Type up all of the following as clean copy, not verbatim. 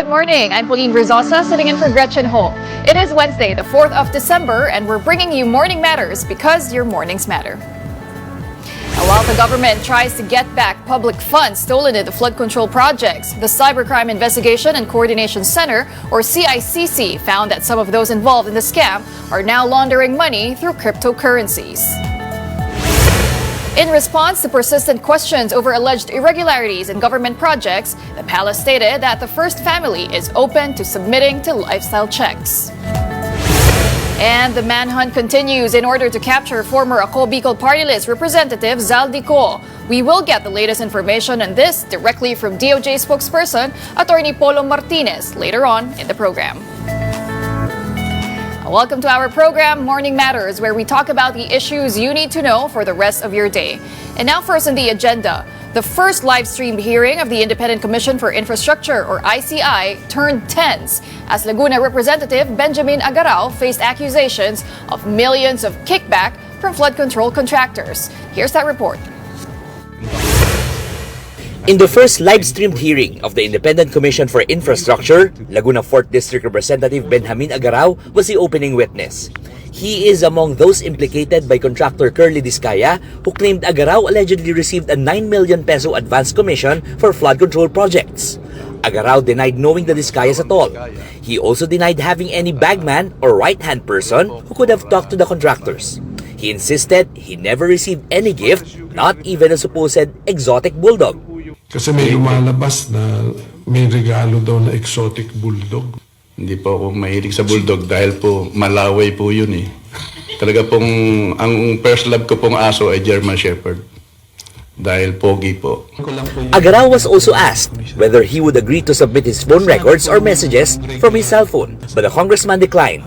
Good morning. I'm Pauline Rizosa, sitting in for Gretchen Ho. It is Wednesday, the 4th of December, and we're bringing you Morning Matters because your mornings matter. Now, while the government tries to get back public funds stolen in the flood control projects, the Cybercrime Investigation and Coordination Center, or CICC, found that some of those involved in the scam are now laundering money through cryptocurrencies. In response to persistent questions over alleged irregularities in government projects, the palace stated that the first family is open to submitting to lifestyle checks. And the manhunt continues in order to capture former Ako Bicol Party List Representative Zaldico. We will get the latest information on this directly from DOJ spokesperson Attorney Polo Martinez later on in the program. Welcome to our program, Morning Matters, where we talk about the issues you need to know for the rest of your day. And now first on the agenda, the first live-streamed hearing of the Independent Commission for Infrastructure, or ICI, turned tense as Laguna Representative Benjamin Agarao faced accusations of millions of kickback from flood control contractors. Here's that report. In the first live-streamed hearing of the Independent Commission for Infrastructure, Laguna 4th District Representative Benjamin Agarao was the opening witness. He is among those implicated by contractor Curly Discaya, who claimed Agarao allegedly received a 9 million peso advance commission for flood control projects. Agarao denied knowing the Discayas at all. He also denied having any bagman or right-hand person who could have talked to the contractors. He insisted he never received any gift, not even a supposed exotic bulldog. Kasi may lumalabas na may regalo daw na exotic bulldog. Hindi po ako mahilig sa bulldog dahil po malaway po yun eh. Talaga pong, ang first love ko pong aso ay German Shepherd. Dahil pogi po. Agarao was also asked whether he would agree to submit his phone records or messages from his cell phone, but the congressman declined.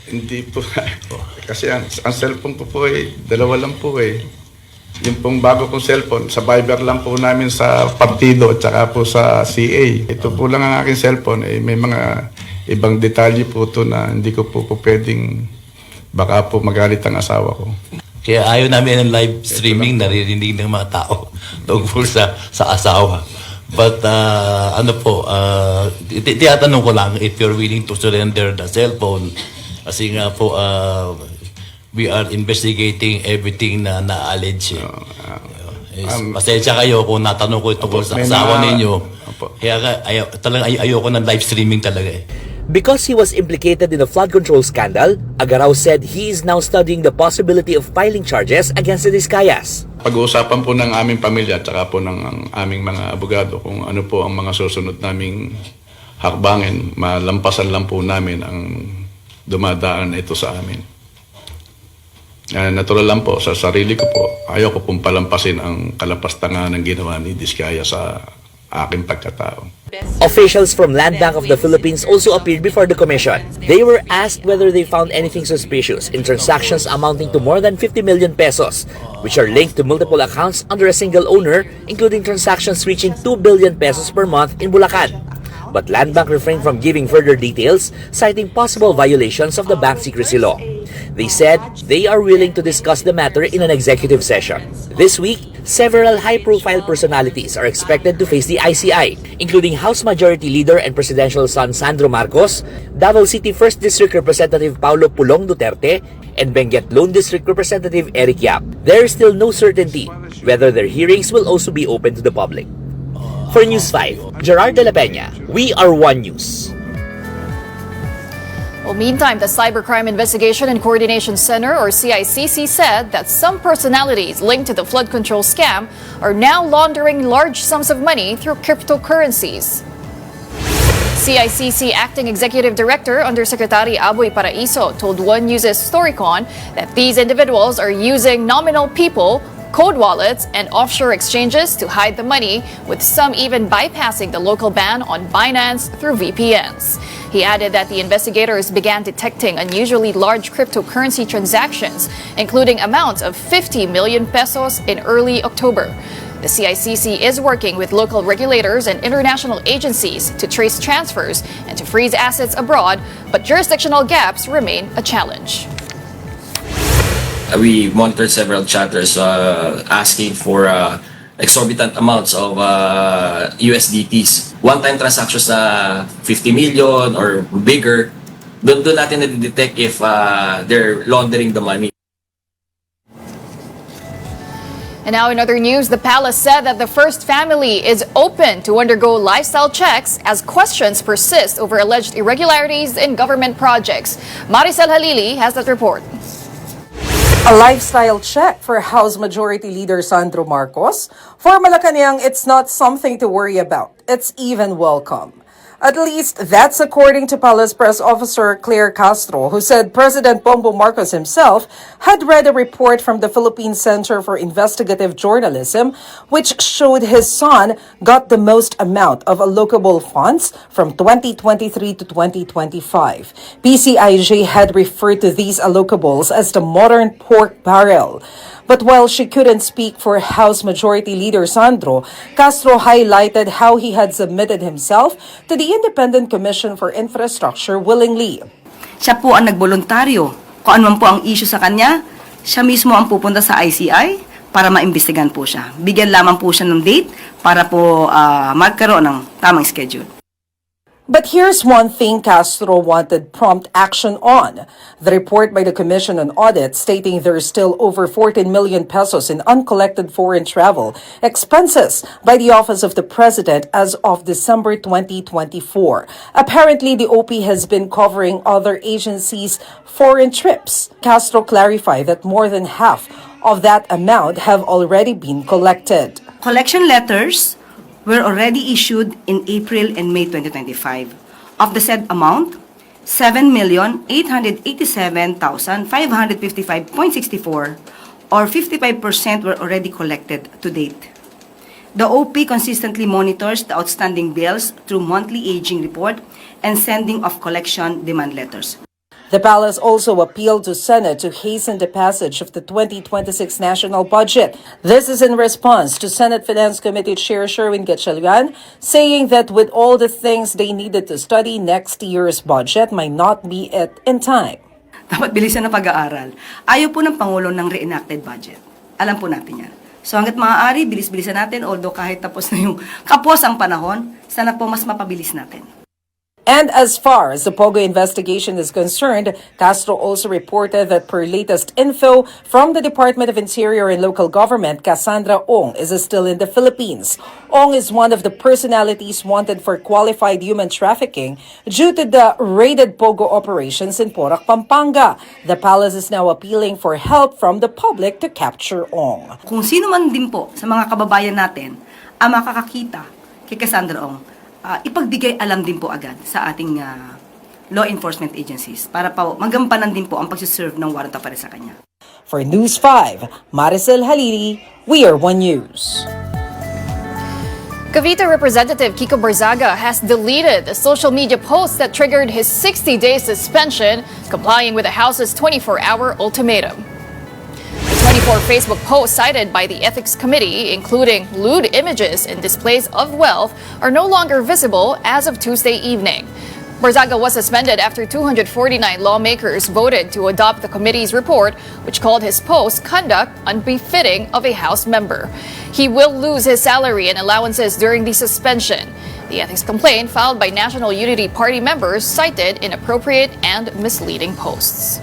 Hindi po. Kasi ang cellphone po ay dalawa lang po eh. Yung pong bago kong cellphone, sa Viber lang po namin sa partido at saka po sa CA. Ito po lang ang aking cellphone. Eh, may mga ibang detalye po ito na hindi ko po pwedeng baka po magalit ang asawa ko. Kaya ayaw namin ng live streaming, naririnig ng mga tao tungkol sa asawa. But tiyatanong ko lang if you're willing to surrender the cellphone. Kasi nga po, we are investigating everything na na-allege. Pasensya kayo kung natanong ko ito sa asawa ninyo. Kaya ayoko ng live streaming talaga eh. Because he was implicated in the flood control scandal, Agarao said he is now studying the possibility of filing charges against the Discayas. Pag-uusapan po ng aming pamilya at saka po ng aming mga abogado kung ano po ang mga susunod naming hakbangin, malampasan lang po namin ang dumadaan na ito sa amin. Natural lang po, sa sarili ko po, ayaw ko pong palampasin ang kalapastangan ng ginawa ni Discaya sa aking pagkatao. Officials from Land Bank of the Philippines also appeared before the commission. They were asked whether they found anything suspicious in transactions amounting to more than 50 million pesos, which are linked to multiple accounts under a single owner, including transactions reaching 2 billion pesos per month in Bulacan. But Land Bank refrained from giving further details, citing possible violations of the bank secrecy law. They said they are willing to discuss the matter in an executive session. This week, several high-profile personalities are expected to face the ICI, including House Majority Leader and Presidential son Sandro Marcos, Davao City 1st District Representative Paulo Pulong Duterte, and Benguet Lone District Representative Eric Yap. There is still no certainty whether their hearings will also be open to the public. For News 5, Gerard de la Peña, We Are One News. Well, meantime, the Cybercrime Investigation and Coordination Center, or CICC, said that some personalities linked to the flood control scam are now laundering large sums of money through cryptocurrencies. CICC Acting Executive Director Undersecretary Aboy Paraiso told One News' Storycon that these individuals are using nominal people, code wallets, and offshore exchanges to hide the money, with some even bypassing the local ban on Binance through VPNs. He added that the investigators began detecting unusually large cryptocurrency transactions, including amounts of 50 million pesos in early October. The CICC is working with local regulators and international agencies to trace transfers and to freeze assets abroad, but jurisdictional gaps remain a challenge. We monitored several chatters asking for exorbitant amounts of USDTs. One-time transactions na 50 million or bigger, doon natin na-detect if they're laundering the money. And now in other news, the palace said that the first family is open to undergo lifestyle checks as questions persist over alleged irregularities in government projects. Maricel Halili has that report. A lifestyle check for House Majority Leader Sandro Marcos. For Malacanang, it's not something to worry about. It's even welcome. At least that's according to Palace Press Officer Claire Castro, who said President Bongbong Marcos himself had read a report from the Philippine Center for Investigative Journalism, which showed his son got the most amount of allocable funds from 2023 to 2025. PCIJ had referred to these allocables as the modern pork barrel. But while she couldn't speak for House Majority Leader Sandro, Castro highlighted how he had submitted himself to the Independent Commission for Infrastructure willingly. Siya po ang nagboluntaryo. Kung ano man po ang issue sa kanya, siya mismo ang pupunta sa ICI para maimbestigan po siya. Bigyan lamang po siya ng date para po magkaroon ng tamang schedule. But here's one thing Castro wanted prompt action on. The report by the Commission on Audit stating there's still over 14 million pesos in uncollected foreign travel expenses by the Office of the President as of December 2024. Apparently, the OP has been covering other agencies' foreign trips. Castro clarified that more than half of that amount have already been collected. Collection letters were already issued in April and May 2025. Of the said amount, 7,887,555.64 or 55% were already collected to date. The OP consistently monitors the outstanding bills through monthly aging report and sending of collection demand letters. The palace also appealed to Senate to hasten the passage of the 2026 national budget. This is in response to Senate Finance Committee Chair Sherwin Gatchalian saying that with all the things they needed to study, next year's budget might not be in time. Dapat bilisan na pag-aaral. Ayaw po ng Pangulo ng reenacted budget. Alam po natin yan. So hanggat maaari, bilis-bilisan natin, although kahit tapos na yung kapos ang panahon, sana po mas mapabilis natin. And as far as the Pogo investigation is concerned, Castro also reported that per latest info from the Department of Interior and Local Government, Cassandra Ong is still in the Philippines. Ong is one of the personalities wanted for qualified human trafficking due to the raided Pogo operations in Porac, Pampanga. The palace is now appealing for help from the public to capture Ong. Kung sino man din po sa mga kababayan natin ang makakakita kay Cassandra Ong, ipagbigay alam din po agad sa ating law enforcement agencies para pa magampanan din po ang pagsiserve ng warrant of arrest sa kanya. For News 5, Maricel Halili, We Are One News. Cavite Representative Kiko Barzaga has deleted the social media post that triggered his 60-day suspension, complying with the House's 24-hour ultimatum. The 24 Facebook posts cited by the Ethics Committee, including lewd images and displays of wealth, are no longer visible as of Tuesday evening. Barzaga was suspended after 249 lawmakers voted to adopt the committee's report, which called his post conduct unbefitting of a House member. He will lose his salary and allowances during the suspension. The ethics complaint filed by National Unity Party members cited inappropriate and misleading posts.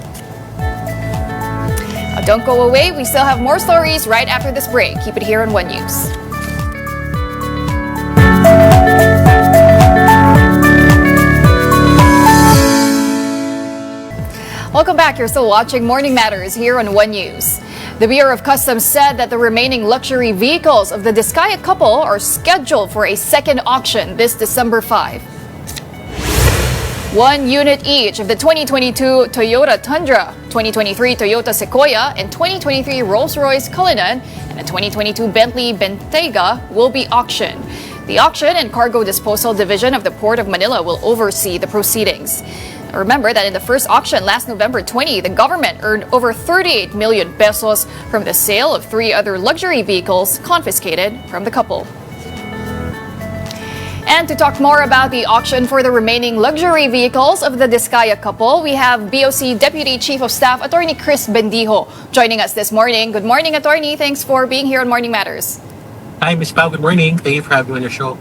Don't go away. We still have more stories right after this break. Keep it here on One News. Welcome back. You're still watching Morning Matters here on One News. The Bureau of Customs said that the remaining luxury vehicles of the Discaya couple are scheduled for a second auction this December 5. 1 unit each of the 2022 Toyota Tundra, 2023 Toyota Sequoia, and 2023 Rolls-Royce Cullinan, and a 2022 Bentley Bentayga will be auctioned. The Auction and Cargo Disposal Division of the Port of Manila will oversee the proceedings. Remember that in the first auction last November 20, the government earned over 38 million pesos from the sale of 3 other luxury vehicles confiscated from the couple. And to talk more about the auction for the remaining luxury vehicles of the Discaya couple, we have BOC Deputy Chief of Staff, Attorney Chris Bendijo, joining us this morning. Good morning, Attorney. Thanks for being here on Morning Matters. Hi, Ms. Pao. Good morning. Thank you for having me on your show.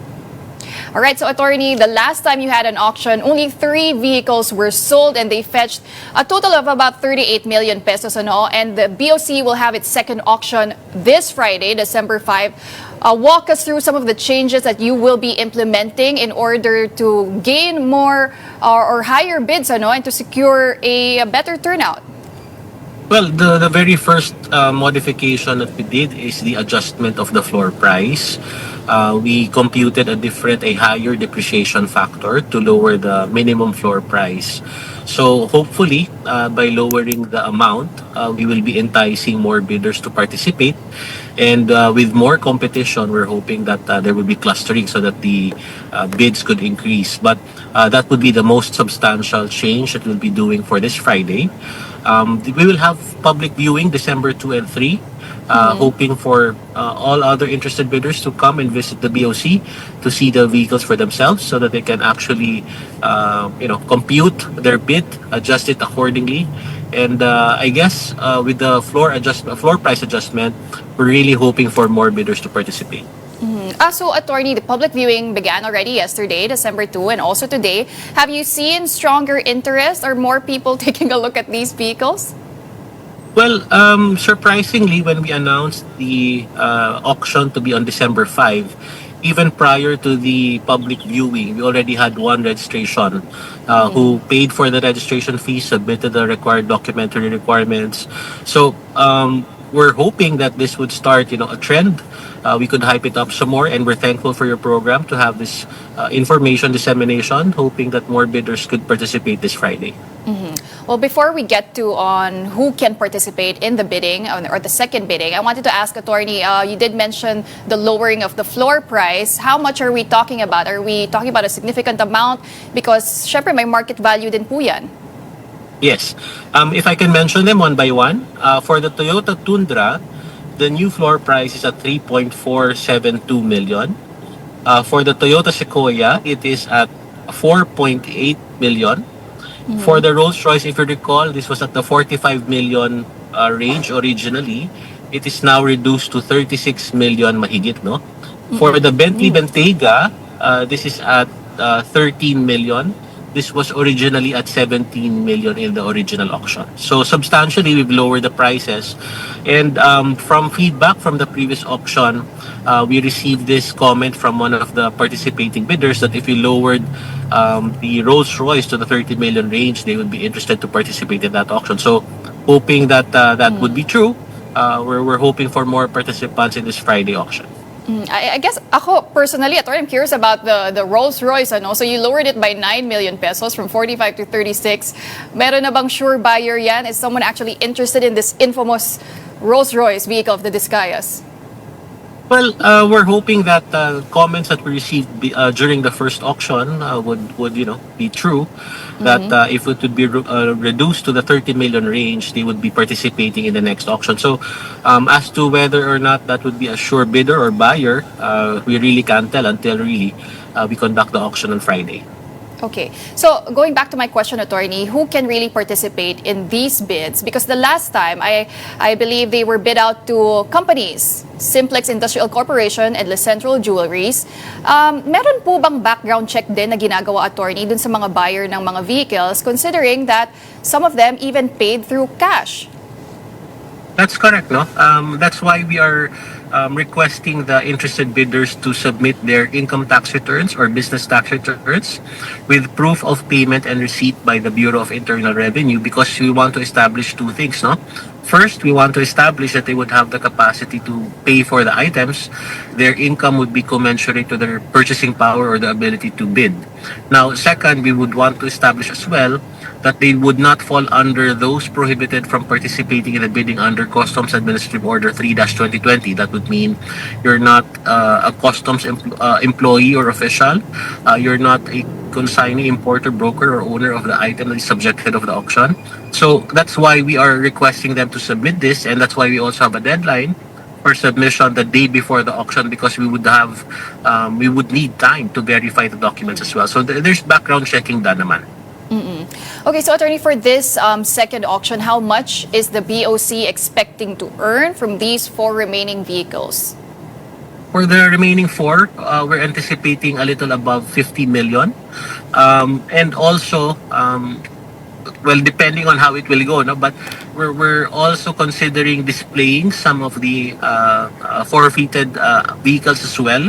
All right, so attorney, the last time you had an auction, only 3 vehicles were sold and they fetched a total of about 38 million pesos and all. And the BOC will have its second auction this Friday, December 5. Walk us through some of the changes that you will be implementing in order to gain more or higher bids and to secure a better turnout. Well, the very first modification that we did is the adjustment of the floor price. We computed a higher depreciation factor to lower the minimum floor price. So hopefully, by lowering the amount, we will be enticing more bidders to participate. And with more competition, we're hoping that there will be clustering so that the bids could increase. But that would be the most substantial change that we'll be doing for this Friday. We will have public viewing December 2 and 3, hoping for all other interested bidders to come and visit the BOC to see the vehicles for themselves so that they can actually, compute their bid, adjust it accordingly. And I guess with the floor price adjustment, we're really hoping for more bidders to participate. So, attorney, the public viewing began already yesterday, December 2, and also today. Have you seen stronger interest or more people taking a look at these vehicles? Well, surprisingly, when we announced the auction to be on December 5, even prior to the public viewing, we already had one registration who paid for the registration fee, submitted the required documentary requirements. So we're hoping that this would start, a trend. We could hype it up some more, and we're thankful for your program to have this information dissemination, hoping that more bidders could participate this Friday. Well, before we get to on who can participate in the bidding or the second bidding, I wanted to ask, attorney, you did mention the lowering of the floor price. How much are we talking about? Are we talking about a significant amount? Because syempre may market value din po yan. Yes. If I can mention them one by one, for the Toyota Tundra, the new floor price is at 3.472 million. For the Toyota Sequoia, it is at 4.8 million. For the Rolls-Royce, if you recall, this was at the 45 million range originally. It is now reduced to 36 million mahigit, no? For the Bentley Bentayga, this is at 13 million. This was originally at 17 million in the original auction. So substantially, we've lowered the prices. And from feedback from the previous auction, we received this comment from one of the participating bidders that if we lowered the Rolls-Royce to the 30 million range, they would be interested to participate in that auction. So hoping that that would be true, we're hoping for more participants in this Friday auction. I guess ako personally, I'm curious about the Rolls-Royce. So you lowered it by 9 million pesos from 45 to 36. Meron na bang sure buyer yan? Is someone actually interested in this infamous Rolls-Royce vehicle of the Discayas? Well, we're hoping that comments that we received during the first auction would be true. That if it would be reduced to the 30 million range, they would be participating in the next auction. So, as to whether or not that would be a sure bidder or buyer, we really can't tell until we conduct the auction on Friday. Okay. So going back to my question, attorney, who can really participate in these bids? Because the last time, I believe they were bid out to companies, Simplex Industrial Corporation and Le Central Jewelries. Meron po bang background check din na ginagawa, attorney, dun sa mga buyer ng mga vehicles, considering that some of them even paid through cash? That's correct, no? That's why we are requesting the interested bidders to submit their income tax returns or business tax returns with proof of payment and receipt by the Bureau of Internal Revenue, because we want to establish two things, no? First, we want to establish that they would have the capacity to pay for the items. Their income would be commensurate to their purchasing power or the ability to bid. Now, second, we would want to establish as well that they would not fall under those prohibited from participating in the bidding under Customs Administrative Order 3-2020. That would mean you're not a customs employee or official. You're not a consignee, importer, broker, or owner of the item that is subjected of the auction. So that's why we are requesting them to submit this, and that's why we also have a deadline for submission the day before the auction, because we would need time to verify the documents as well. So there's background checking done naman. Okay, so attorney, for this second auction, how much is the BOC expecting to earn from these 4 remaining vehicles? For the remaining four, we're anticipating a little above 50 million. And also, well, depending on how it will go, no, but we're also considering displaying some of the forfeited vehicles as well,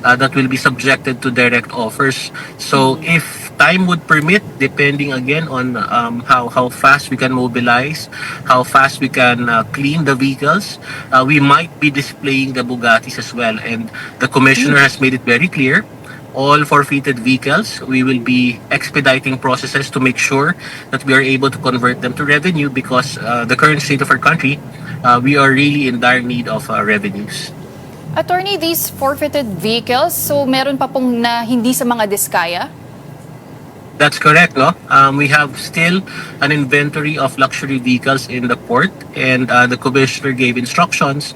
that will be subjected to direct offers. So if time would permit, depending again on how fast we can mobilize, how fast we can clean the vehicles, we might be displaying the Bugattis as well. And the commissioner has made it very clear, all forfeited vehicles, we will be expediting processes to make sure that we are able to convert them to revenue, because the current state of our country, we are really in dire need of revenues. Attorney, these forfeited vehicles, so meron pa pong na hindi sa mga diskaya? That's correct, no? We have still an inventory of luxury vehicles in the port, and the commissioner gave instructions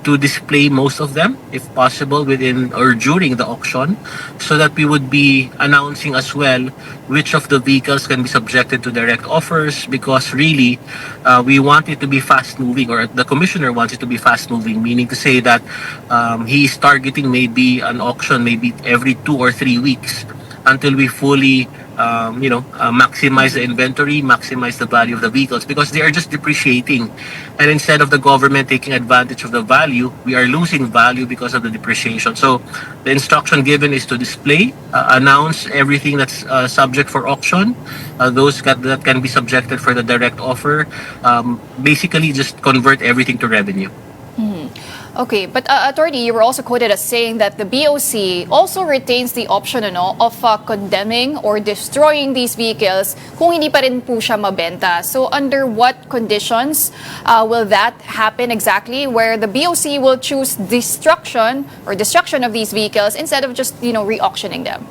to display most of them, if possible, within or during the auction, so that we would be announcing as well which of the vehicles can be subjected to direct offers, because really, we want it to be fast-moving, or the commissioner wants it to be fast-moving, meaning to say that he is targeting maybe an auction maybe every 2 or 3 weeks, until we fully maximize the inventory, maximize the value of the vehicles, because they are just depreciating. And instead of the government taking advantage of the value, we are losing value because of the depreciation. So the instruction given is to display, announce everything that's subject for auction, those that can be subjected for the direct offer, basically just convert everything to revenue. Okay, but attorney, you were also quoted as saying that the BOC also retains the option of condemning or destroying these vehicles kung hindi pa rin po siya mabenta. So under what conditions will that happen exactly, where the BOC will choose destruction of these vehicles instead of just re-auctioning them?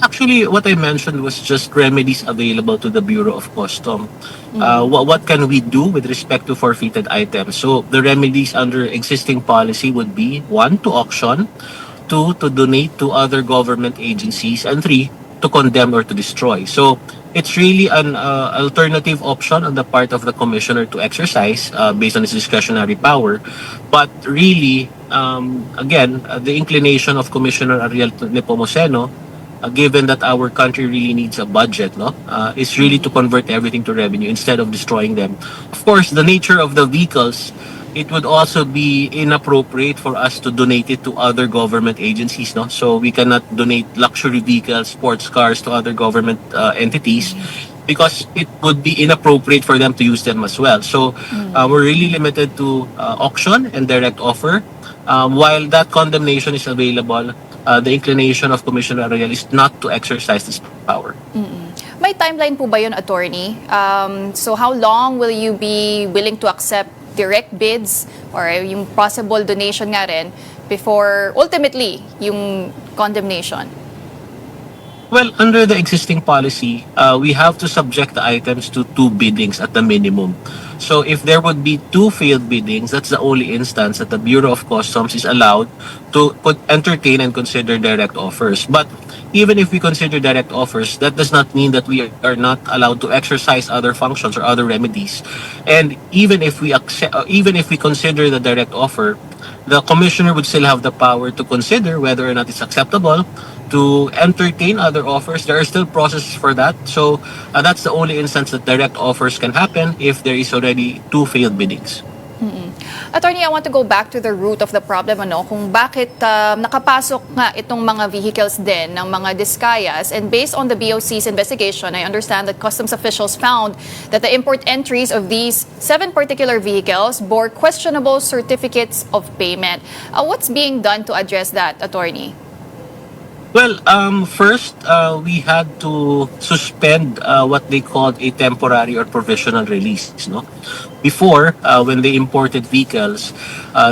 Actually, what I mentioned was just remedies available to the Bureau of Customs. What can we do with respect to forfeited items? So the remedies under existing policy would be 1, to auction, 2, to donate to other government agencies, and 3, to condemn or to destroy. So it's really an alternative option on the part of the commissioner to exercise based on his discretionary power. But really, again, the inclination of Commissioner Ariel Nepomuceno, given that our country really needs a budget, is really to convert everything to revenue instead of destroying them. Of course, the nature of the vehicles, it would also be inappropriate for us to donate it to other government agencies, So we cannot donate luxury vehicles, sports cars to other government entities, because it would be inappropriate for them to use them as well. So we're really limited to auction and direct offer. While that condemnation is available, the inclination of Commissioner Ariel is not to exercise this power. May timeline po ba yun, attorney? So how long will you be willing to accept direct bids or yung possible donation nga rin before ultimately yung condemnation? Well, under the existing policy, we have to subject the items to 2 biddings at the minimum. So if there would be 2 failed biddings, that's the only instance that the Bureau of Customs is allowed to entertain and consider direct offers. But even if we consider direct offers, that does not mean that we are not allowed to exercise other functions or other remedies. And even if we consider the direct offer, the commissioner would still have the power to consider whether or not it's acceptable, to entertain other offers. There are still processes for that. So that's the only instance that direct offers can happen if there is already 2 failed biddings. Attorney, I want to go back to the root of the problem, kung bakit nakapasok nga itong mga vehicles din ng mga diskayas. And based on the BOC's investigation, I understand that customs officials found that the import entries of these 7 particular vehicles bore questionable certificates of payment. What's being done to address that, attorney? Well, first, we had to suspend what they called a temporary or provisional release. Before, when they imported vehicles,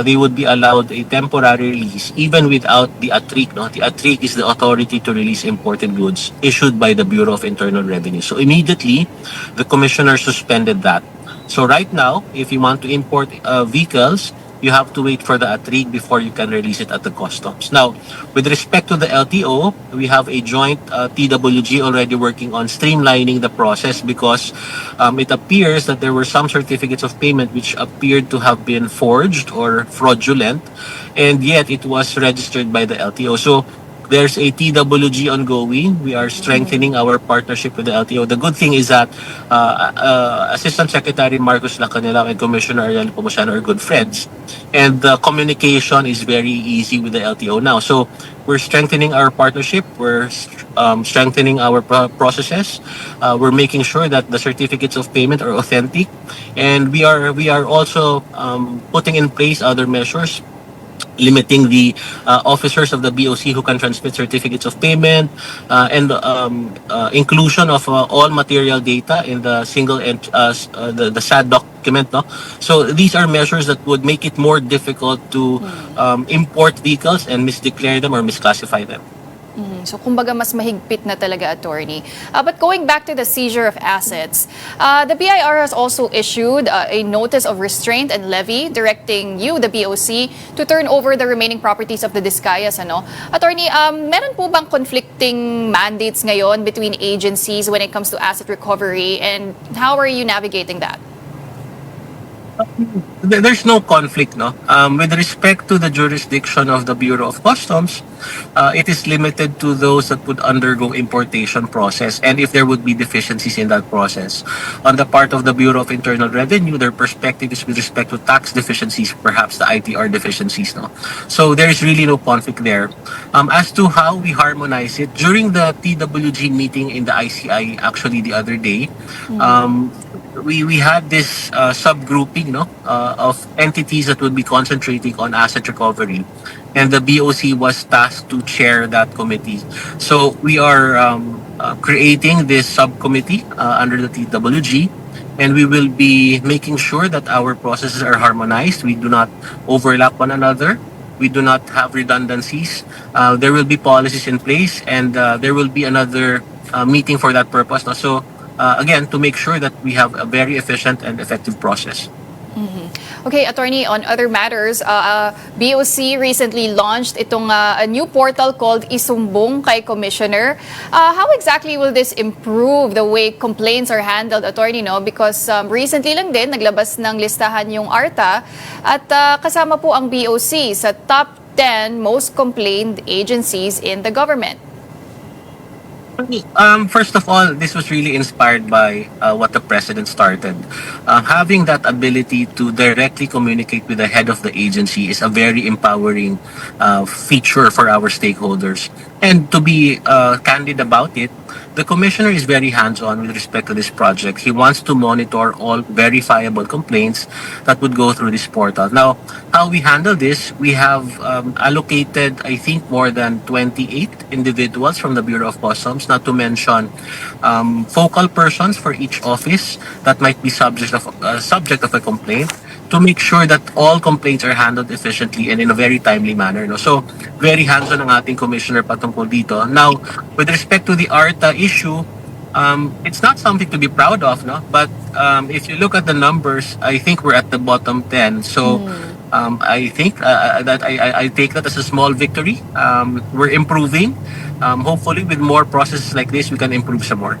they would be allowed a temporary release even without the ATRIC. The ATRIC is the Authority to Release Imported Goods issued by the Bureau of Internal Revenue. So immediately, the commissioner suspended that. So right now, if you want to import vehicles, you have to wait for the ATRIG before you can release it at the customs. Now, with respect to the LTO, we have a joint TWG already working on streamlining the process because it appears that there were some certificates of payment which appeared to have been forged or fraudulent, and yet it was registered by the LTO. So there's a TWG ongoing. We are strengthening our partnership with the LTO. The good thing is that Assistant Secretary Marcos Lacanela and Commissioner Ariel Pomosano are good friends. And the communication is very easy with the LTO now. So we're strengthening our partnership. We're strengthening our processes. We're making sure that the certificates of payment are authentic. And we are also putting in place other measures limiting the officers of the BOC who can transmit certificates of payment and inclusion of all material data in the single the SAD document. No? So these are measures that would make it more difficult to import vehicles and misdeclare them or misclassify them. So kumbaga mas mahigpit na talaga, attorney. But going back to the seizure of assets, the BIR has also issued a notice of restraint and levy directing you, the BOC, to turn over the remaining properties of the Discayas. Ano? Attorney, meron po bang conflicting mandates ngayon between agencies when it comes to asset recovery, and how are you navigating that? There's no conflict, no. With respect to the jurisdiction of the Bureau of Customs, it is limited to those that would undergo importation process, and if there would be deficiencies in that process. On the part of the Bureau of Internal Revenue, their perspective is with respect to tax deficiencies, perhaps the ITR deficiencies, no. So there is really no conflict there. As to how we harmonize it, during the TWG meeting in the ICI, actually the other day, we had this subgrouping, no, of entities that would be concentrating on asset recovery, and the BOC was tasked to chair that committee. So we are creating this subcommittee under the TWG, and we will be making sure that our processes are harmonized. We do not overlap one another. We do not have redundancies. There will be policies in place, and there will be another meeting for that purpose. So again, to make sure that we have a very efficient and effective process. Okay, attorney, on other matters, BOC recently launched itong a new portal called Isumbong kay Commissioner. How exactly will this improve the way complaints are handled, attorney, no? Because recently lang din, naglabas ng listahan yung ARTA at kasama po ang BOC sa top 10 most complained agencies in the government. First of all, this was really inspired by what the president started. Having that ability to directly communicate with the head of the agency is a very empowering feature for our stakeholders. And to be candid about it, the commissioner is very hands-on with respect to this project. He wants to monitor all verifiable complaints that would go through this portal. Now, how we handle this, we have allocated, I think, more than 28 individuals from the Bureau of Customs, not to mention focal persons for each office that might be subject of a complaint, to make sure that all complaints are handled efficiently and in a very timely manner. No? So, very hands-on ang ating commissioner patungkol dito. Now, with respect to the ARTA issue, it's not something to be proud of, no? But if you look at the numbers, I think we're at the bottom 10. So, I think that I take that as a small victory. We're improving. Hopefully, with more processes like this, we can improve some more.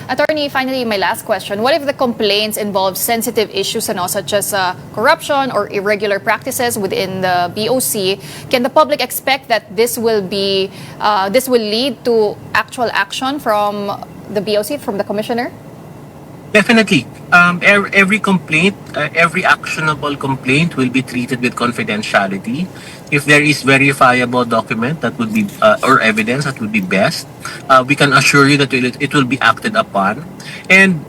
Attorney, finally, my last question. What if the complaints involve sensitive issues such as corruption or irregular practices within the BOC? Can the public expect that this will lead to actual action from the BOC, from the commissioner? Definitely. Every complaint, every actionable complaint will be treated with confidentiality. If there is verifiable document that would be or evidence that would be best, we can assure you that it will be acted upon. And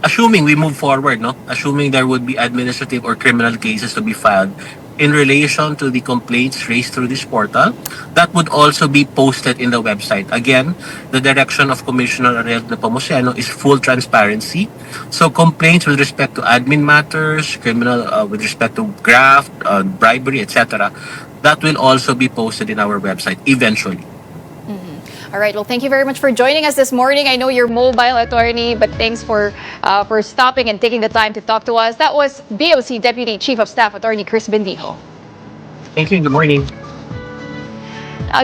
assuming we move forward, no, assuming there would be administrative or criminal cases to be filed in relation to the complaints raised through this portal, that would also be posted in the website. Again, the direction of Commissioner Ariel Pomosano is full transparency. So complaints with respect to admin matters, criminal with respect to graft, bribery, etc., that will also be posted in our website eventually. All right. Well, thank you very much for joining us this morning. I know you're mobile, attorney, but thanks for stopping and taking the time to talk to us. That was BOC Deputy Chief of Staff Attorney Chris Bendijo. Thank you. Good morning.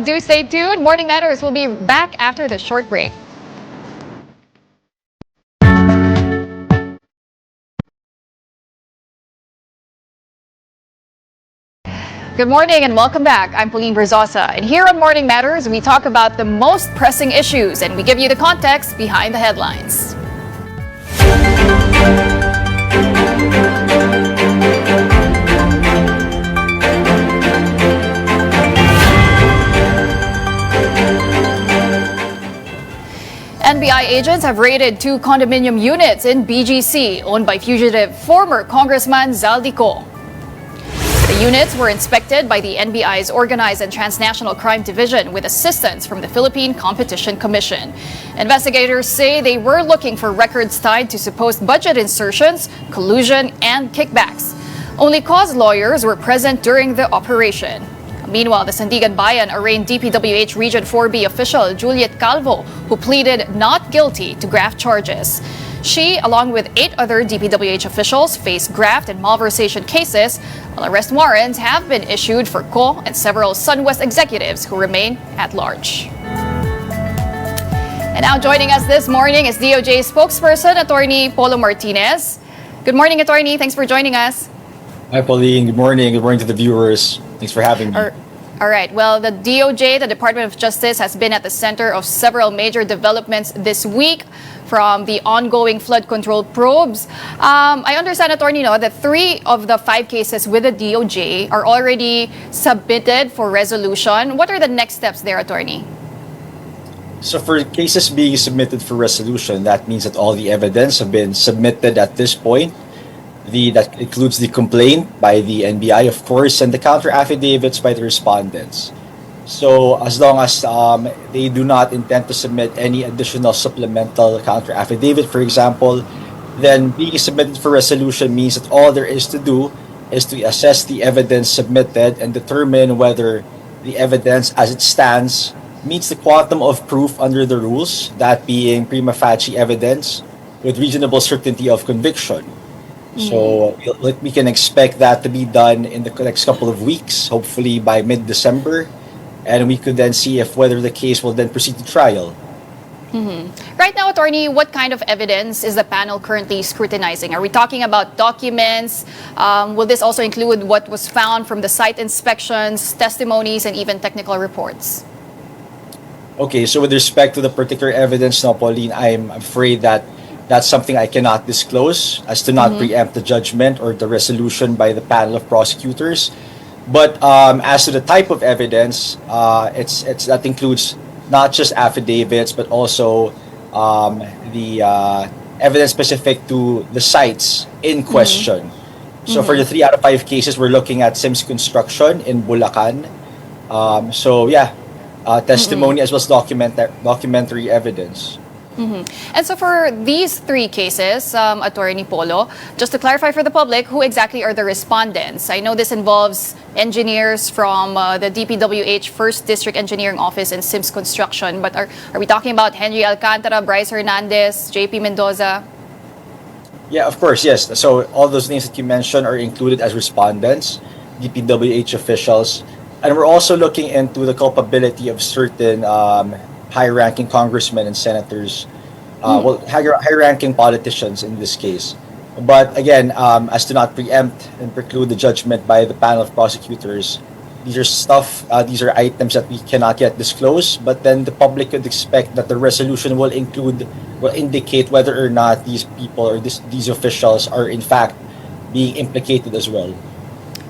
Do stay tuned. Morning Matters will be back after the short break. Good morning and welcome back. I'm Pauline Verzosa, and here on Morning Matters, we talk about the most pressing issues and we give you the context behind the headlines. NBI agents have raided 2 condominium units in BGC owned by fugitive former Congressman Zaldico. The units were inspected by the NBI's Organized and Transnational Crime Division with assistance from the Philippine Competition Commission. Investigators say they were looking for records tied to supposed budget insertions, collusion, and kickbacks. Only cause lawyers were present during the operation. Meanwhile, the Sandigan Bayan arraigned DPWH Region 4B official Juliet Calvo, who pleaded not guilty to graft charges. She, along with 8 other DPWH officials, face graft and malversation cases, while arrest warrants have been issued for Co and several SunWest executives who remain at large. And now joining us this morning is DOJ spokesperson, Attorney Polo Martinez. Good morning, Attorney. Thanks for joining us. Hi, Pauline. Good morning. Good morning to the viewers. Thanks for having me. All right. Well, the DOJ, the Department of Justice, has been at the center of several major developments this week, from the ongoing flood control probes. I understand, Attorney, that 3 of the 5 cases with the DOJ are already submitted for resolution. What are the next steps there, Attorney? So for cases being submitted for resolution, that means that all the evidence have been submitted at this point. That includes the complaint by the NBI, of course, and the counter affidavits by the respondents. So as long as they do not intend to submit any additional supplemental counter affidavit, for example, then being submitted for resolution means that all there is to do is to assess the evidence submitted and determine whether the evidence as it stands meets the quantum of proof under the rules, that being prima facie evidence with reasonable certainty of conviction. So we can expect that to be done in the next couple of weeks, hopefully by mid-December, and we could then see if whether the case will then proceed to trial. Right now, Attorney, what kind of evidence is the panel currently scrutinizing? Are we talking about documents? Will this also include what was found from the site inspections, testimonies, and even technical reports? Okay, so with respect to the particular evidence now, Pauline, I'm afraid that that's something I cannot disclose as to not preempt the judgment or the resolution by the panel of prosecutors. But as to the type of evidence, that includes not just affidavits, but also the evidence specific to the sites in question. So for the 3 out of 5 cases, we're looking at Sims Construction in Bulacan. Testimony as well as documentary evidence. And so for these 3 cases, Attorney Polo, just to clarify for the public, who exactly are the respondents? I know this involves engineers from the DPWH 1st District Engineering Office and Sims Construction, but are we talking about Henry Alcantara, Bryce Hernandez, JP Mendoza? Yeah, of course, yes. So all those names that you mentioned are included as respondents, DPWH officials, and we're also looking into the culpability of certain high-ranking congressmen and senators, high-ranking politicians in this case. But again, as to not preempt and preclude the judgment by the panel of prosecutors, these are items that we cannot yet disclose, but then the public could expect that the resolution will indicate whether or not these people or these officials are in fact being implicated as well.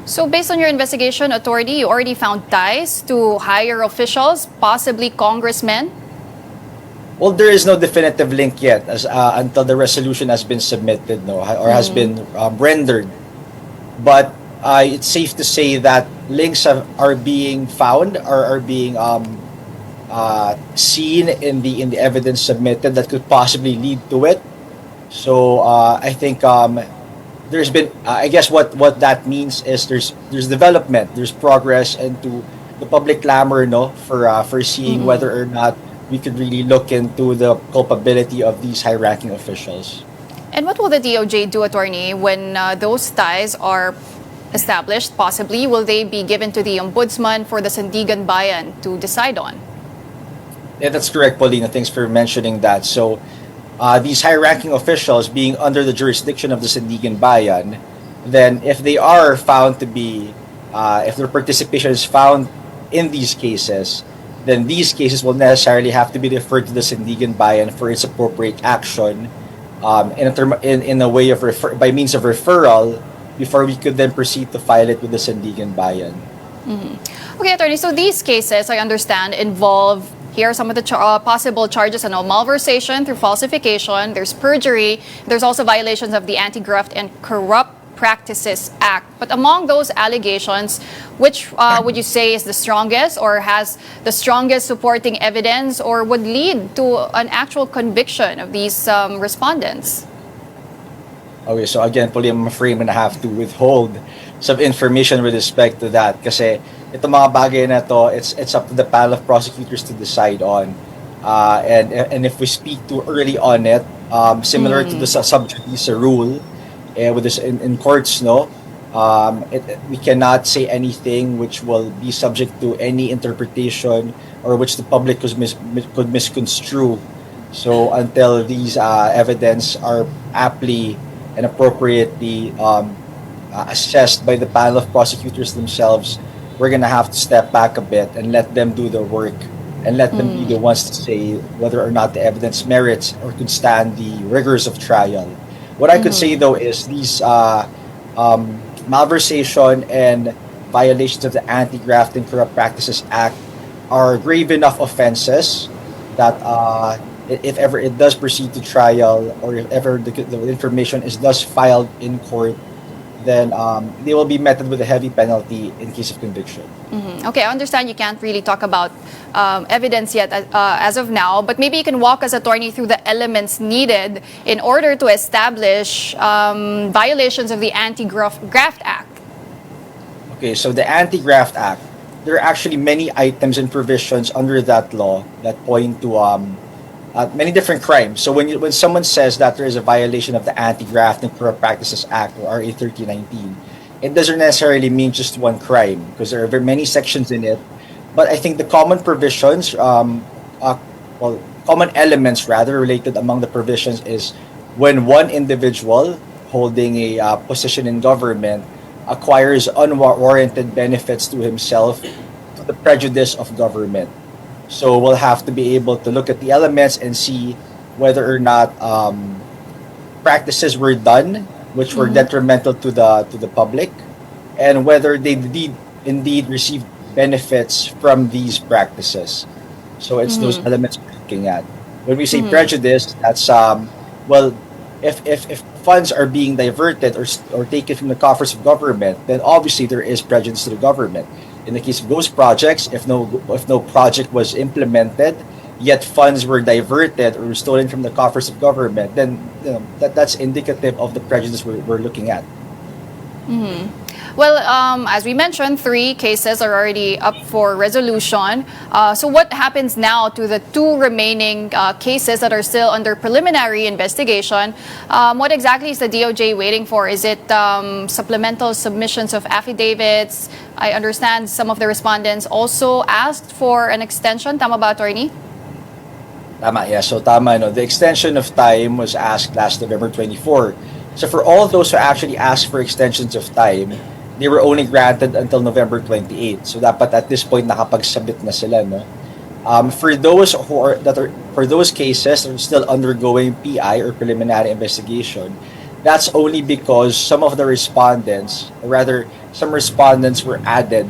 So based on your investigation, Attorney, you already found ties to higher officials, possibly congressmen? Well, there is no definitive link yet until the resolution has been submitted or has been rendered. But it's safe to say that links are being found or are being seen in the evidence submitted that could possibly lead to it. So I think there's been, I guess what that means is there's development, there's progress into the public clamor, for seeing whether or not we could really look into the culpability of these high-ranking officials. And what will the DOJ do, attorney, when those ties are established? Possibly, will they be given to the ombudsman for the Sandigan Bayan to decide on? Yeah, that's correct, Paulina. Thanks for mentioning that. So, these high-ranking officials being under the jurisdiction of the Sandigan Bayan, then if they are found to be, if their participation is found in these cases, then these cases will necessarily have to be referred to the Sandigan Bayan for its appropriate action, in a way of by means of referral, before we could then proceed to file it with the Sandigan Bayan. Okay, attorney, so these cases, I understand, involve, here are some of the possible charges: malversation through falsification, there's perjury, there's also violations of the Anti-Graft and Corrupt Practices Act. But among those allegations, which would you say is the strongest, or has the strongest supporting evidence, or would lead to an actual conviction of these respondents? Okay, so again, Pauli, I'm afraid I'm gonna have to withhold some information with respect to that, kasi itong mga bagay na to, it's up to the panel of prosecutors to decide on. And if we speak too early on it, similar to the sub judice rule, with this in courts, no, we cannot say anything which will be subject to any interpretation or which the public could misconstrue. So until these evidence are aptly and appropriately assessed by the panel of prosecutors themselves, we're gonna have to step back a bit and let them do the work, and let them be the ones to say whether or not the evidence merits or could stand the rigors of trial. What I could say, though, is these malversation and violations of the Anti-Graft and Corrupt Practices Act are grave enough offenses that if ever it does proceed to trial, or if ever the information is thus filed in court, then they will be met with a heavy penalty in case of conviction. Okay, I understand you can't really talk about evidence yet as of now, but maybe you can walk us, attorney, through the elements needed in order to establish violations of the Anti-Graft Act. Okay, so the Anti-Graft Act, there are actually many items and provisions under that law that point to many different crimes. So when someone says that there is a violation of the Anti-Graft and Corrupt Practices Act, or RA 3019, it doesn't necessarily mean just one crime, because there are very many sections in it. But I think the common provisions, common elements rather, related among the provisions is when one individual holding a position in government acquires unwarranted benefits to himself to the prejudice of government. So we'll have to be able to look at the elements and see whether or not practices were done which were detrimental to the public, and whether they indeed received benefits from these practices. So it's those elements we're looking at. When we say prejudice, that's if funds are being diverted or taken from the coffers of government, then obviously there is prejudice to the government. In the case of those projects, if no project was implemented, yet funds were diverted or stolen from the coffers of government, then that's indicative of the prejudice we're looking at. Well, as we mentioned, 3 cases are already up for resolution. So what happens now to the 2 remaining cases that are still under preliminary investigation? What exactly is the DOJ waiting for? Is it supplemental submissions of affidavits? I understand some of the respondents also asked for an extension. Tama ba, attorney? Tama, yeah. So tama, no. The extension of time was asked last November 24. So for all those who actually asked for extensions of time, they were only granted until November 28. So dapat at this point nakapag-submit na sila, no? For those for those cases that are still undergoing PI or preliminary investigation, that's only because some of the respondents, or rather some respondents, were added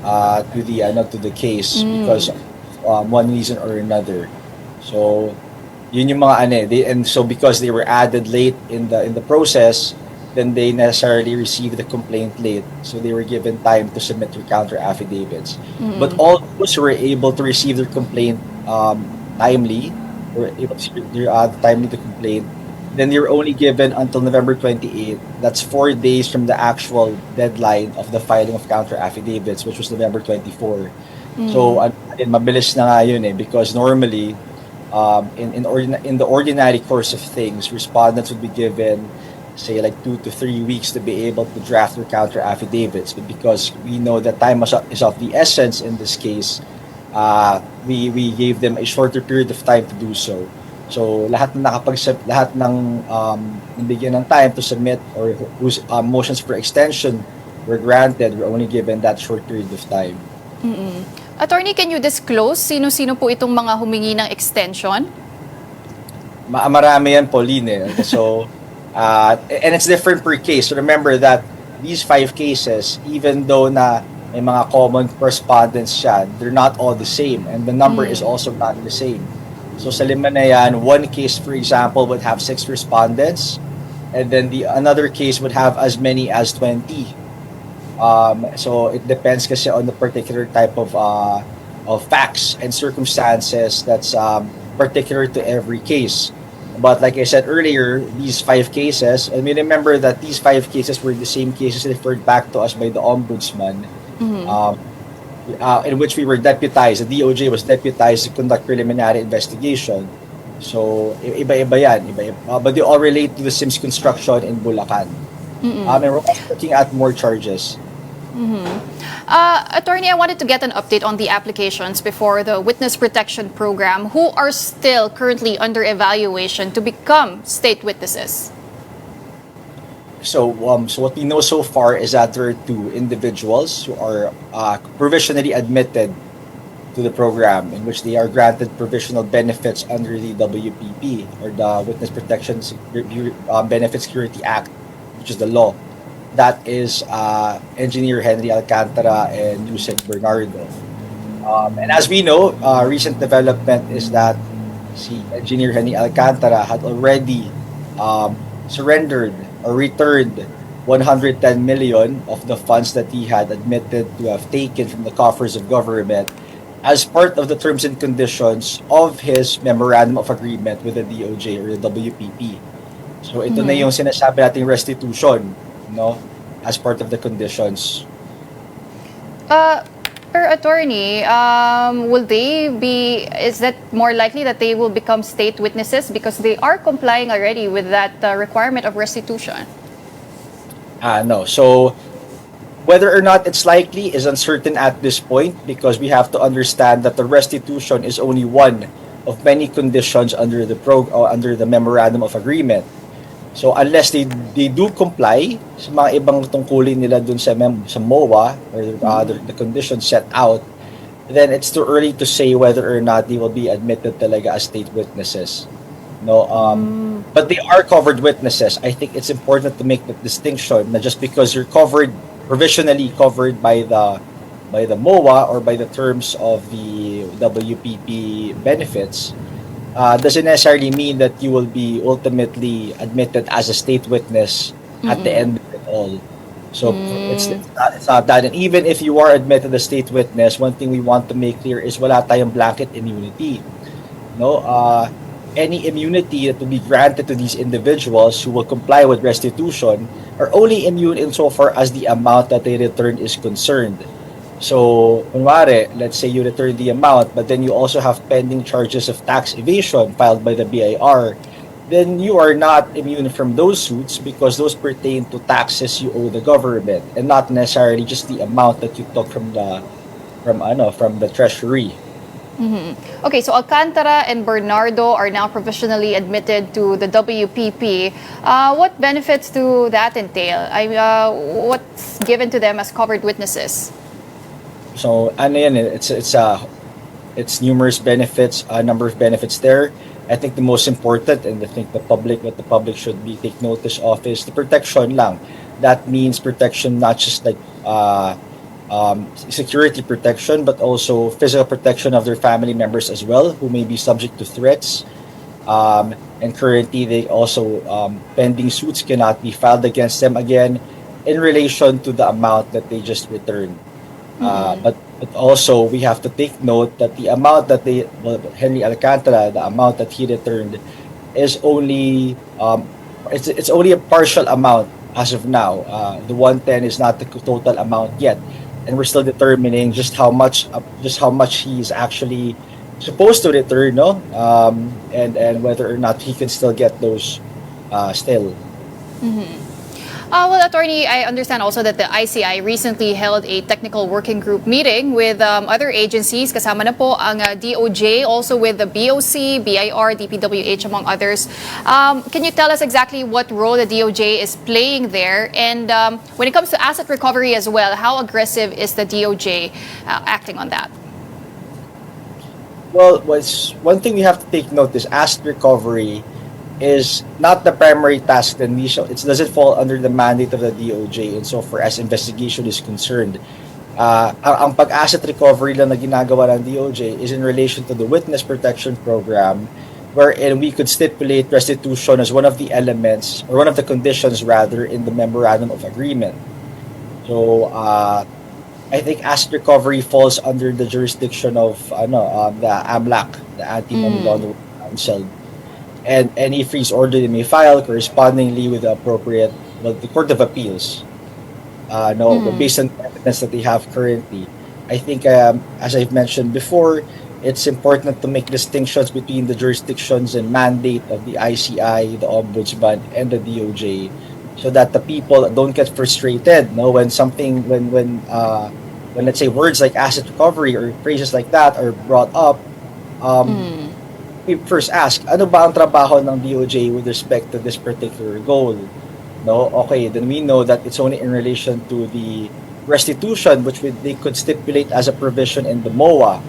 to the case because of one reason or another. So yun yung mga and so because they were added late in the process, then they necessarily received the complaint late, so they were given time to submit their counter affidavits. But all those who were able to receive their complaint timely, were able to timely the complaint, then they were only given until November 28. That's 4 days from the actual deadline of the filing of counter affidavits, which was November 24. So mabilis na nga yun because normally in the ordinary course of things, respondents would be given say like 2 to 3 weeks to be able to draft their counter affidavits, but because we know that time is of the essence in this case, we gave them a shorter period of time to do so. So lahat ng nabigyan ng time to submit or whose motions for extension were granted were only given that short period of time. Attorney, can you disclose sino-sino po itong mga humingi ng extension? Marami yan, Pauline. So, and it's different per case. So remember that these 5 cases, even though na may mga common correspondence siya, they're not all the same. And the number is also not the same. So sa 5 na yan, one case, for example, would have 6 respondents. And then another case would have as many as 20. So it depends kasi on the particular type of facts and circumstances that's particular to every case. But like I said earlier, these 5 cases, and we remember that these 5 cases were the same cases referred back to us by the Ombudsman, in which we were deputized. The DOJ was deputized to conduct preliminary investigation. So iba-iba yan, but they all relate to the Sims construction in Bulacan. And we're also looking at more charges. Attorney, I wanted to get an update on the applications before the Witness Protection Program who are still currently under evaluation to become state witnesses. So what we know so far is that there are 2 individuals who are provisionally admitted to the program, in which they are granted provisional benefits under the WPP, or the Witness Protection Benefit Security Act, which is the law. That is Engineer Henry Alcantara and Yusek Bernardo. And as we know, recent development is that Engineer Henry Alcantara had already surrendered or returned 110 million of the funds that he had admitted to have taken from the coffers of government as part of the terms and conditions of his memorandum of agreement with the DOJ or the WPP. So ito na yung sinasabi nating restitution, as part of the conditions. Per attorney, is that more likely that they will become state witnesses because they are complying already with that requirement of restitution? No. So whether or not it's likely is uncertain at this point, because we have to understand that the restitution is only one of many conditions under the memorandum of agreement. So unless they do comply sa mga ibang tungkulin nila dun sa MOA or the conditions set out, then it's too early to say whether or not they will be admitted talaga as state witnesses. But they are covered witnesses. I think it's important to make that distinction, not just because you're provisionally covered by the MOA or by the terms of the WPP benefits, doesn't necessarily mean that you will be ultimately admitted as a state witness at the end of it all. So it's not that. And even if you are admitted as state witness, one thing we want to make clear is wala tayong blanket immunity. Any immunity that will be granted to these individuals who will comply with restitution are only immune insofar as the amount that they return is concerned. So, kunwari, let's say you return the amount, but then you also have pending charges of tax evasion filed by the BIR, then you are not immune from those suits because those pertain to taxes you owe the government and not necessarily just the amount that you took from the treasury. Okay, so Alcantara and Bernardo are now provisionally admitted to the WPP. What benefits do that entail? What's given to them as covered witnesses? So it's numerous benefits, a number of benefits there. I think the most important, and I think what the public should take notice of, is the protection lang. That means protection not just like security protection, but also physical protection of their family members as well, who may be subject to threats. And currently, they also pending suits cannot be filed against them again in relation to the amount that they just returned. But also we have to take note that the amount that Henry Alcantara, the amount that he returned, is only it's only a partial amount as of now. The 110 is not the total amount yet, and we're still determining just how much he's actually supposed to return, no, and whether or not he can still get those still. Well, Attorney, I understand also that the ICI recently held a technical working group meeting with other agencies. Kasama na po ang DOJ, also with the BOC, BIR, DPWH, among others. Can you tell us exactly what role the DOJ is playing there? And when it comes to asset recovery as well, how aggressive is the DOJ acting on that? Well, one thing we have to take note is asset recovery is not the primary task. Then it doesn't fall under the mandate of the DOJ insofar as investigation is concerned. Ang pag-asset recovery lang na ginagawa ng DOJ is in relation to the witness protection program, wherein we could stipulate restitution as one of the elements, or one of the conditions rather, in the memorandum of agreement. So I think asset recovery falls under the jurisdiction of the AMLAC, the Anti-Money Laundering Council. And any freeze order they may file correspondingly with the appropriate, the Court of Appeals. Based on the evidence that they have currently. I think, as I've mentioned before, it's important to make distinctions between the jurisdictions and mandate of the ICI, the Ombudsman, and the DOJ, so that the people don't get frustrated. When let's say words like asset recovery or phrases like that are brought up. We first ask, ano ba ang trabaho ng DOJ with respect to this particular goal? Okay, then we know that it's only in relation to the restitution, which they could stipulate as a provision in the MOA.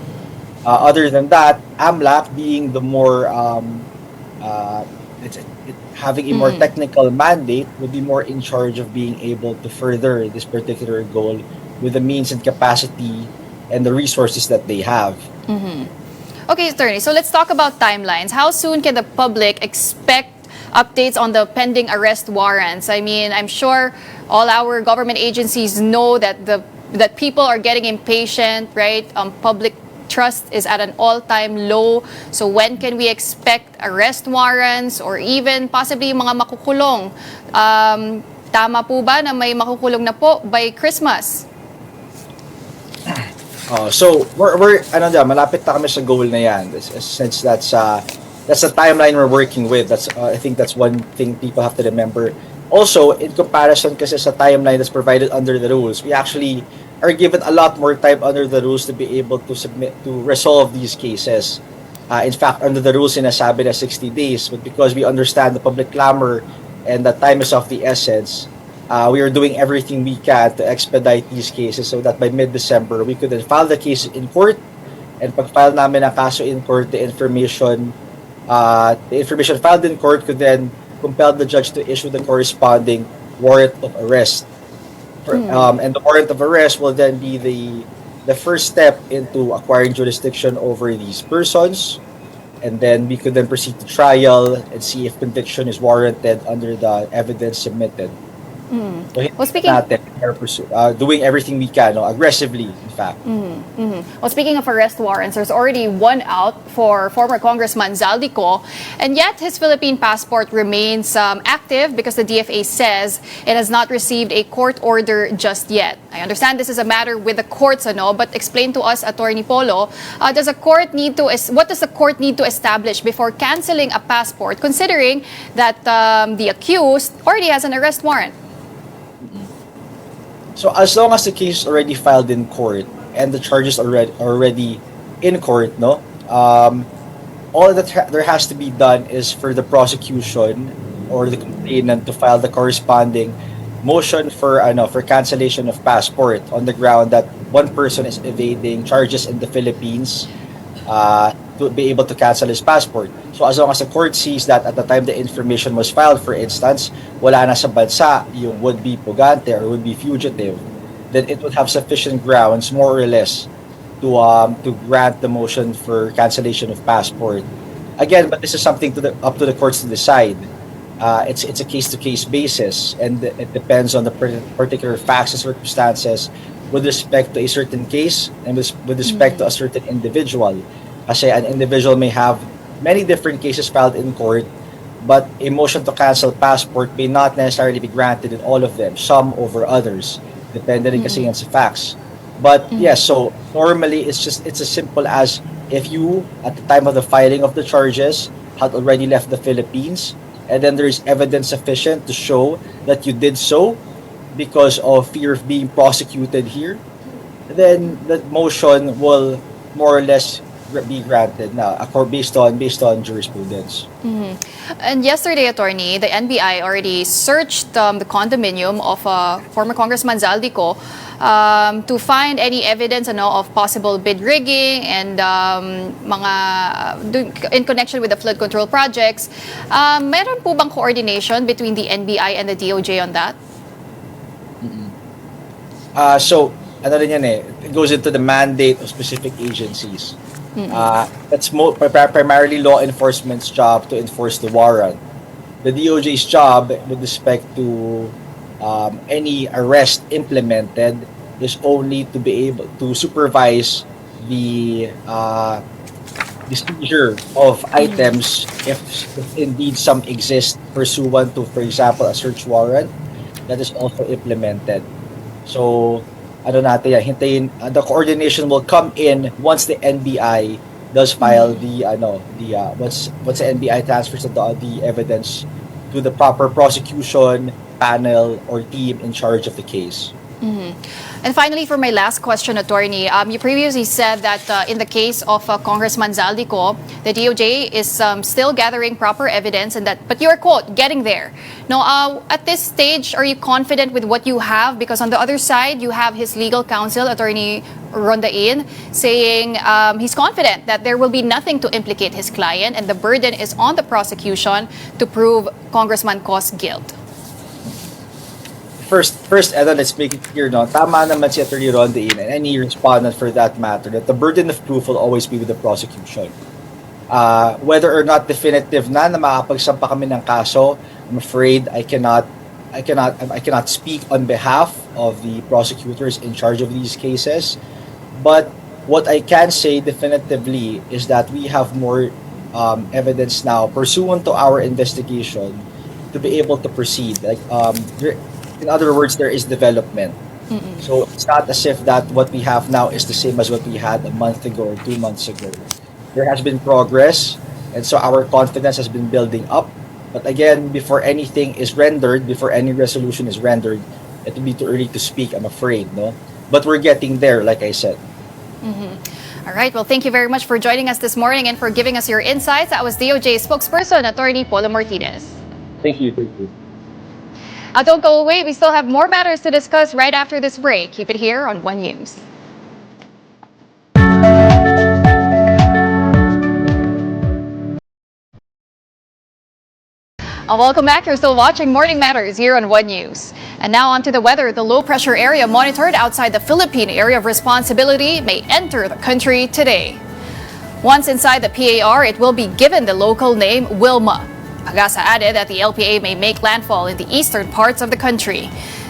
Other than that, AMLAC, being the more having a more technical mandate, would be more in charge of being able to further this particular goal with the means and capacity and the resources that they have. Okay, Attorney, so let's talk about timelines. How soon can the public expect updates on the pending arrest warrants? I mean, I'm sure all our government agencies know that that people are getting impatient, right? Public trust is at an all-time low. So when can we expect arrest warrants or even possibly mga makukulong? Tama po ba na may makukulong na po by Christmas? So we're malapit na kami sa goal na yan, since that's the timeline we're working with. I think that's one thing people have to remember. Also, in comparison kasi sa timeline that's provided under the rules, we actually are given a lot more time under the rules to be able to resolve these cases. In fact, under the rules sinasabi na 60 days, but because we understand the public clamor and the time is of the essence, we are doing everything we can to expedite these cases so that by mid-December, we could then file the case in court. And pag-file namin ang kaso in court, the information filed in court could then compel the judge to issue the corresponding warrant of arrest. And the warrant of arrest will then be the first step into acquiring jurisdiction over these persons. And then we could then proceed to trial and see if conviction is warranted under the evidence submitted. So we're doing everything we can, aggressively, in fact. Well, speaking of arrest warrants, there's already one out for former Congressman Zaldico, and yet his Philippine passport remains active because the DFA says it has not received a court order just yet. I understand this is a matter with the courts, but explain to us, Attorney Polo, what does the court need to establish before canceling a passport, considering that the accused already has an arrest warrant? So as long as the case is already filed in court and the charges are already in court, all that there has to be done is for the prosecution or the complainant to file the corresponding motion for cancellation of passport on the ground that one person is evading charges in the Philippines to be able to cancel his passport. So as long as the court sees that at the time the information was filed, for instance, wala na sa bansa yung would-be pugante or would-be fugitive, then it would have sufficient grounds, more or less, to grant the motion for cancellation of passport. Again, but this is something up to the courts to decide. It's a case-to-case basis, and it depends on the particular facts and circumstances with respect to a certain case and with respect to a certain individual. Kasi an individual may have many different cases filed in court, but a motion to cancel passport may not necessarily be granted in all of them, some over others, depending kasi yan sa facts. But yes, so normally it's as simple as if you, at the time of the filing of the charges, had already left the Philippines, and then there is evidence sufficient to show that you did so because of fear of being prosecuted here, then the motion will more or less be granted now, based on jurisprudence. And yesterday, attorney, the NBI already searched the condominium of former Congressman Zaldico to find any evidence of possible bid rigging and in connection with the flood control projects. Meron po bang coordination between the NBI and the DOJ on that? So, ano rin yan it goes into the mandate of specific agencies. That's primarily law enforcement's job to enforce the warrant. The DOJ's job with respect to any arrest implemented is only to be able to supervise the seizure of items if indeed some exist pursuant to, for example, a search warrant that is also implemented. So, hintayin, the coordination will come in once the NBI does file once the NBI transfers the evidence to the proper prosecution panel or team in charge of the case. And finally, for my last question, attorney, you previously said that in the case of Congressman Zaldico, the DOJ is still gathering proper evidence, but you're, quote, getting there. Now, at this stage, are you confident with what you have? Because on the other side, you have his legal counsel, Attorney Rondain, saying he's confident that there will be nothing to implicate his client and the burden is on the prosecution to prove Congressman Co's guilt. First, Eda, let's make it clear, tama naman si Attorney Rondain and any respondent for that matter that the burden of proof will always be with the prosecution. Whether or not definitive na makapagsampa kami ng kaso, I'm afraid I cannot speak on behalf of the prosecutors in charge of these cases. But what I can say definitively is that we have more evidence now pursuant to our investigation to be able to proceed. In other words, there is development. So it's not as if that what we have now is the same as what we had a month ago or 2 months ago. There has been progress, and so our confidence has been building up. But again, before anything is rendered, before any resolution is rendered, it will be too early to speak, I'm afraid, But we're getting there, like I said. All right. Well, thank you very much for joining us this morning and for giving us your insights. That was DOJ spokesperson, Attorney Polo Martinez. Thank you. Don't go away. We still have more matters to discuss right after this break. Keep it here on One News. Welcome back. You're still watching Morning Matters here on One News. And now on to the weather. The low pressure area monitored outside the Philippine Area of Responsibility may enter the country today. Once inside the PAR, it will be given the local name Wilma. Pagasa added that the LPA may make landfall in the eastern parts of the country.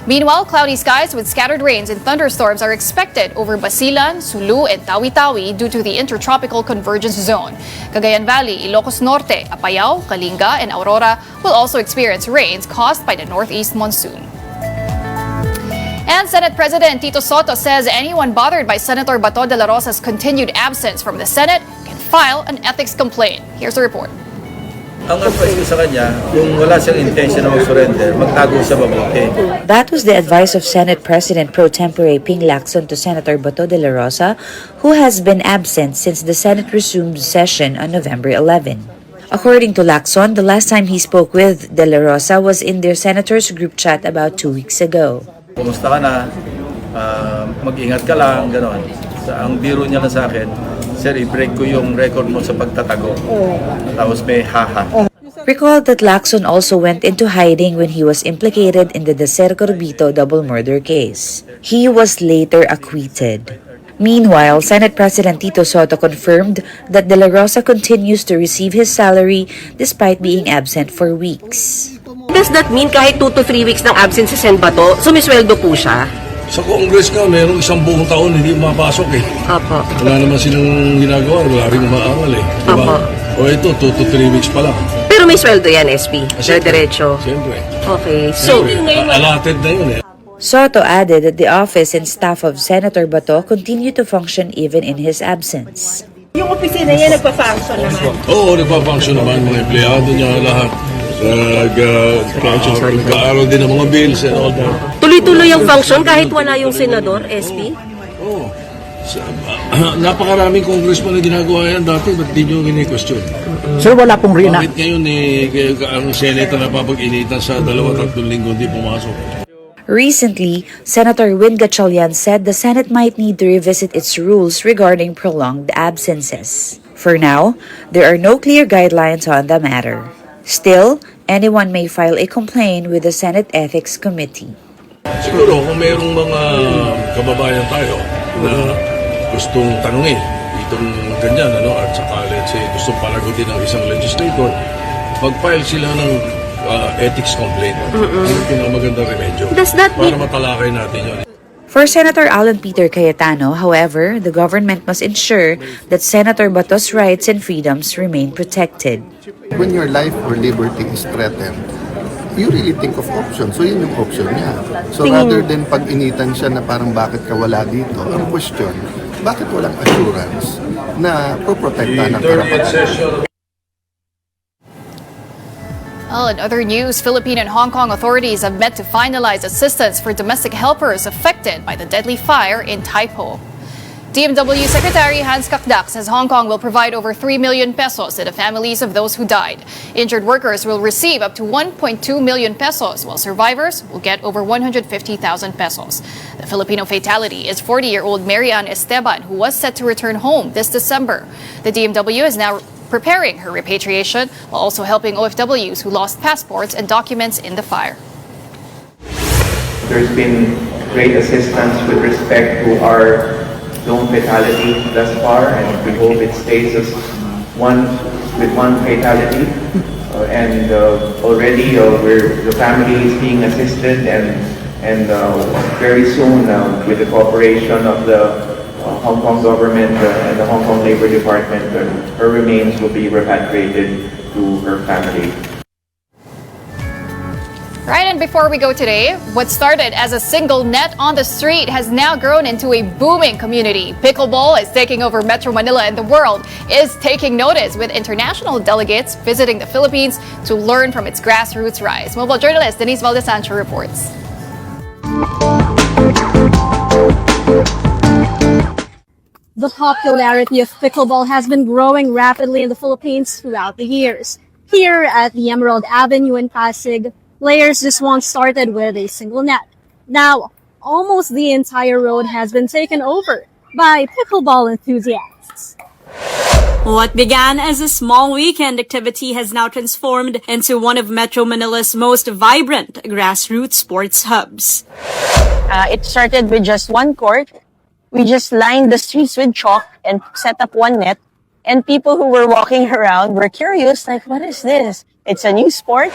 Meanwhile, cloudy skies with scattered rains and thunderstorms are expected over Basilan, Sulu, and Tawi-Tawi due to the intertropical convergence zone. Cagayan Valley, Ilocos Norte, Apayao, Kalinga, and Aurora will also experience rains caused by the northeast monsoon. And Senate President Tito Sotto says anyone bothered by Senator Bato de la Rosa's continued absence from the Senate can file an ethics complaint. Here's the report. Ang advice ko sa kanya, kung wala siyang intention na mag-surrender, magtago sa mabuti. That was the advice of Senate President Pro Tempore Ping Lacson to Senator Bato de la Rosa, who has been absent since the Senate resumed session on November 11. According to Lacson, the last time he spoke with de la Rosa was in their senators group chat about 2 weeks ago. Kumusta ka na? Mag-ingat ka lang, gano'n. Ang biro niya na sa akin, sir, i-break ko yung record mo sa pagtatago. Tapos may haha. Recall that Lacson also went into hiding when he was implicated in the Deser Corbito double murder case. He was later acquitted. Meanwhile, Senate President Tito Sotto confirmed that De La Rosa continues to receive his salary despite being absent for weeks. Does that mean kahit 2 to 3 weeks ng absence si Sen Bato, sumisweldo po siya? Sa Congress nga, mayroong 1 buong taon hindi mapasok Opo. Wala naman silang ginagawa, wala rin umaaral Diba? Opo. O ito, 2 to 3 weeks pa lang. Pero may sweldo yan, SP? Diretso. Siyempre. Okay. So, allotted na yun Sotto added that the office and staff of Senator Bato continue to function even in his absence. Yung opisina niya nagpa-function naman. Oo, nagpa-function naman mga empleyado niya lahat. Nag-aaral din ng mga bills and all that. Tuloy-tuloy yung function kahit wala yung senador, SP? Oo. Napakaraming congressman na ginagawa yan dati, ba't di nyo gini-question? Sir, wala pong Bakit ngayon ang Senate na napapag-initan sa 2-3 linggo di pumasok? Recently, Senator Win Gatchalian said the Senate might need to revisit its rules regarding prolonged absences. For now, there are no clear guidelines on the matter. Still, anyone may file a complaint with the Senate Ethics Committee. Siguro kung mayroong mga kababayan tayo na gustong tanungin itong ganyan, at saka let's say gustong panagutin ng isang legislator, mag-file sila ng ethics complaint. Yun yung pinakamagandang remedyo para matalakay natin yun. For Senator Alan Peter Cayetano, however, the government must ensure that Senator Bato's rights and freedoms remain protected. When your life or liberty is threatened, you really think of options. So yun yung option niya. So rather than pag-initan siya na parang bakit ka wala dito, ang question, bakit walang assurance na poprotektahan ng karapatan? Well, in other news, Philippine and Hong Kong authorities have met to finalize assistance for domestic helpers affected by the deadly fire in Taipo. DMW Secretary Hans Kakdak says Hong Kong will provide over 3 million pesos to the families of those who died. Injured workers will receive up to 1.2 million pesos, while survivors will get over 150,000 pesos. The Filipino fatality is 40-year-old Marian Esteban, who was set to return home this December. The DMW is now preparing her repatriation while also helping OFWs who lost passports and documents in the fire. There's been great assistance with respect to our lone fatality thus far, and we hope it stays as one fatality. Already the family is being assisted, and very soon with the cooperation of the Hong Kong government and the Hong Kong Labor Department, her remains will be repatriated to her family. Right, and before we go today, what started as a single net on the street has now grown into a booming community. Pickleball is taking over Metro Manila, and the world is taking notice, with international delegates visiting the Philippines to learn from its grassroots rise. Mobile journalist Denise Valdez-Sancho reports. The popularity of pickleball has been growing rapidly in the Philippines throughout the years. Here at the Emerald Avenue in Pasig, players just once started with a single net. Now, almost the entire road has been taken over by pickleball enthusiasts. What began as a small weekend activity has now transformed into one of Metro Manila's most vibrant grassroots sports hubs. It started with just one court. We just lined the streets with chalk and set up one net. And people who were walking around were curious, like, what is this? It's a new sport.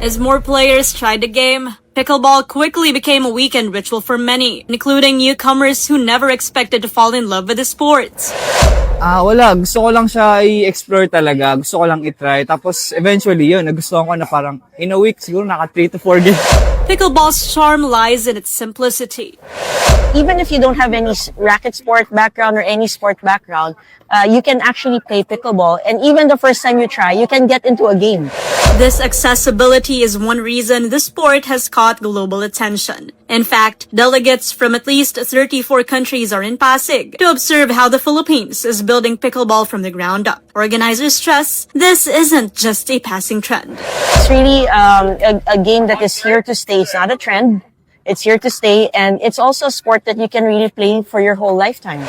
As more players tried the game, pickleball quickly became a weekend ritual for many, including newcomers who never expected to fall in love with the sport. Wala. Gusto ko lang siya i-explore talaga. Gusto ko lang i-try. Tapos, eventually, yun. Nagustuhan ko na parang, in a week, siguro naka 3 to 4 games. Pickleball's charm lies in its simplicity. Even if you don't have any racket sport background or any sport background, you can actually play pickleball. And even the first time you try, you can get into a game. This accessibility is one reason the sport has caught global attention. In fact, delegates from at least 34 countries are in Pasig to observe how the Philippines is building pickleball from the ground up. Organizers stress this isn't just a passing trend. It's really a game that is here to stay. It's not a trend. It's here to stay, and it's also a sport that you can really play for your whole lifetime.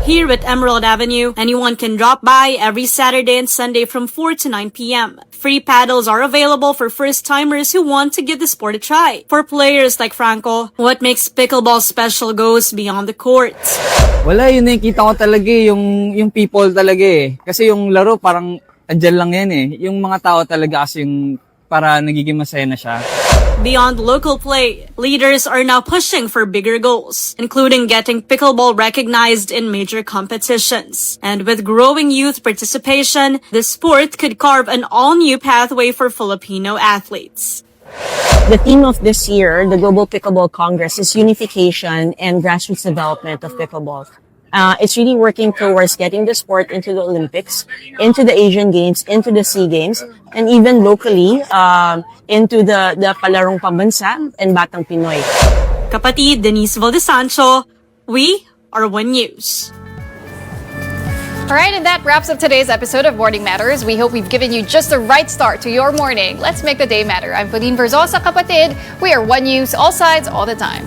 Here at Emerald Avenue, anyone can drop by every Saturday and Sunday from 4 to 9 p.m. Free paddles are available for first-timers who want to give the sport a try. For players like Franco, what makes pickleball special goes beyond the courts. Wala, yun nakikita ko talaga yung people talaga eh. Kasi yung laro parang andyan lang yan eh. Yung mga tao talaga kasi yung para nagiging masaya na siya. Beyond local play, leaders are now pushing for bigger goals, including getting pickleball recognized in major competitions. And with growing youth participation, the sport could carve an all-new pathway for Filipino athletes. The theme of this year, the Global Pickleball Congress, is unification and grassroots development of pickleball. It's really working towards getting the sport into the Olympics, into the Asian Games, into the SEA Games, and even locally into the Palarong Pambansa and Batang Pinoy. Kapatid Denise Valdesancho, we are One News. All right, and that wraps up today's episode of Morning Matters. We hope we've given you just the right start to your morning. Let's make the day matter. I'm Pauline Verzosa, kapatid. We are One News, all sides, all the time.